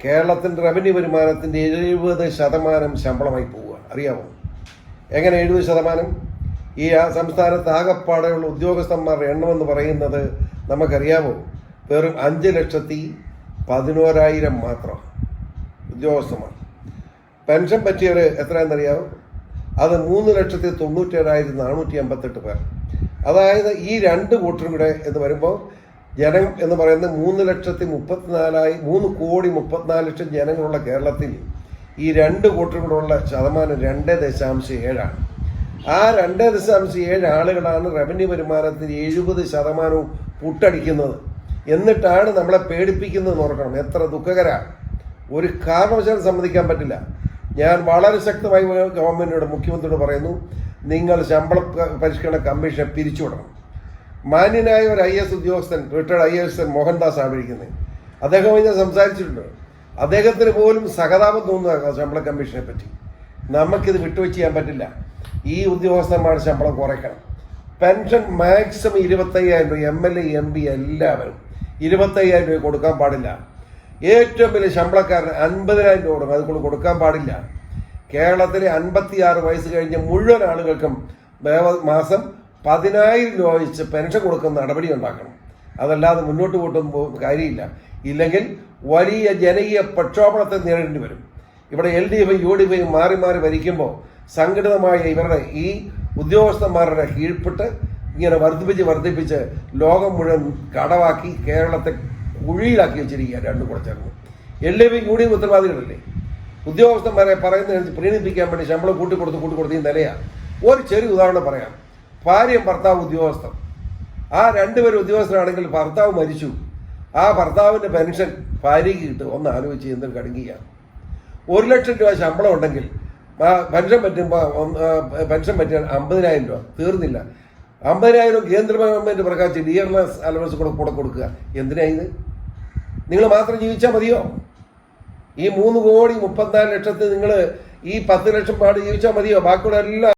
കേരളത്തിൻ്റെ റവന്യൂ വരുമാനത്തിൻ്റെ 70% ശമ്പളമായി പോവുക. അറിയാമോ എങ്ങനെ 70%? ഈ സംസ്ഥാനത്ത് ആകെപ്പാടെയുള്ള ഉദ്യോഗസ്ഥന്മാരുടെ എണ്ണമെന്ന് പറയുന്നത് നമുക്കറിയാമോ? വെറും 5,11,000 മാത്രം ഉദ്യോഗസ്ഥന്മാർ. പെൻഷൻ പറ്റിയവർ എത്രയാണെന്നറിയാമോ? അത് 3,97,458 പേർ. അതായത് ഈ രണ്ട് കൂട്ടരും കൂടെ എന്ന് വരുമ്പോൾ ജനം എന്ന് പറയുന്നത് 3,34,000 ജനങ്ങളുള്ള കേരളത്തിൽ ഈ രണ്ട് കൂട്ടരും കൂടെ ഉള്ള ശതമാനം 2.7 ആ 2.7 ആളുകളാണ് റവന്യൂ വരുമാനത്തിന് 70% പുട്ടടിക്കുന്നത്. എന്നിട്ടാണ് നമ്മളെ പേടിപ്പിക്കുന്നത് ഓർക്കണം. എത്ര ദുഃഖകരമാണ്. ഒരു കാരണവശാലും സമ്മതിക്കാൻ പറ്റില്ല. ഞാൻ വളരെ ശക്തമായി ഗവൺമെന്റിനോട്, മുഖ്യമന്ത്രിയോട് പറയുന്നു, നിങ്ങൾ ശമ്പള പരിഷ്കരണ കമ്മീഷനെ പിരിച്ചുവിടണം. മാന്യനായ ഒരു IAS ഉദ്യോഗസ്ഥൻ, റിട്ടയർഡ് IAS മോഹൻദാസ് ആണ് വിളിക്കുന്നത്. അദ്ദേഹം ഞാൻ സംസാരിച്ചിട്ടുണ്ട്. അദ്ദേഹത്തിന് പോലും സഹതാപം തോന്നുക ശമ്പള കമ്മീഷനെ പറ്റി. നമുക്കിത് വിട്ടുവെച്ച് ചെയ്യാൻ പറ്റില്ല. ഈ ഉദ്യോഗസ്ഥന്മാരുടെ ശമ്പളം കുറയ്ക്കണം. പെൻഷൻ മാക്സിമം 25,000 രൂപ. MLA MP എല്ലാവരും 25,000 രൂപ കൊടുക്കാൻ പാടില്ല. ഏറ്റവും വലിയ ശമ്പളക്കാരന് 50,000 രൂപ കൊടുക്കും. അതുകൊണ്ട് കൊടുക്കാൻ പാടില്ല. കേരളത്തിലെ 56 വയസ്സ് കഴിഞ്ഞ മുഴുവൻ ആളുകൾക്കും മാസം 10,000 രൂപ വെച്ച് പെൻഷൻ കൊടുക്കുന്ന നടപടി ഉണ്ടാക്കണം. അതല്ലാതെ മുന്നോട്ട് കൂട്ടും കാര്യമില്ല. ഇല്ലെങ്കിൽ വലിയ ജനകീയ പ്രക്ഷോഭണത്തെ നേരിടേണ്ടി വരും. ഇവിടെ LDF UDF മാറി മാറി ഭരിക്കുമ്പോൾ സംഘടിതമായ ഇവരുടെ ഈ ഉദ്യോഗസ്ഥന്മാരുടെ കീഴ്പ്പെട്ട് ഇങ്ങനെ വർദ്ധിപ്പിച്ച് ലോകം മുഴുവൻ കടവാക്കി കേരളത്തെ കുഴിയിലാക്കി വെച്ചിരിക്കുക. രണ്ടും കൂടെ ചേർന്ന് LDF UDF ഉത്തരവാദികളല്ലേ? ഉദ്യോഗസ്ഥന്മാരെ പറയുന്നതിനനുസരിച്ച് പ്രീണിപ്പിക്കാൻ വേണ്ടി ശമ്പളം കൂട്ടിക്കൊടുത്ത് ഈ നിലയാണ്. ഒരു ചെറിയ ഉദാഹരണം പറയാം. ഭാര്യയും ഭർത്താവ് ഉദ്യോഗസ്ഥർ. ആ രണ്ടുപേരും ഉദ്യോഗസ്ഥരാണെങ്കിൽ ഭർത്താവ് മരിച്ചു. ആ ഭർത്താവിൻ്റെ പെൻഷൻ ഭാര്യയ്ക്ക് കിട്ടും. ഒന്ന് ആലോചിച്ച് എന്തൊരു കടുങ്ങിയാണ്. 1,00,000 രൂപ ശമ്പളം ഉണ്ടെങ്കിൽ പെൻഷൻ പറ്റുമ്പോൾ പെൻഷൻ പറ്റിയാൽ 50,000 രൂപ തീർന്നില്ല. 50,000 കേന്ദ്ര ഗവൺമെന്റ് പ്രഖ്യാപിച്ച് ഡിയർനെസ് അലവൻസ് കൂടെ കൊടുക്കുക. എന്തിനായത്? നിങ്ങൾ മാത്രം ജീവിച്ചാൽ മതിയോ? ഈ 3,34,00,000 നിങ്ങൾ ഈ 10 ലക്ഷം പാട് ജീവിച്ചാൽ മതിയോ? ബാക്കിയുള്ള എല്ലാം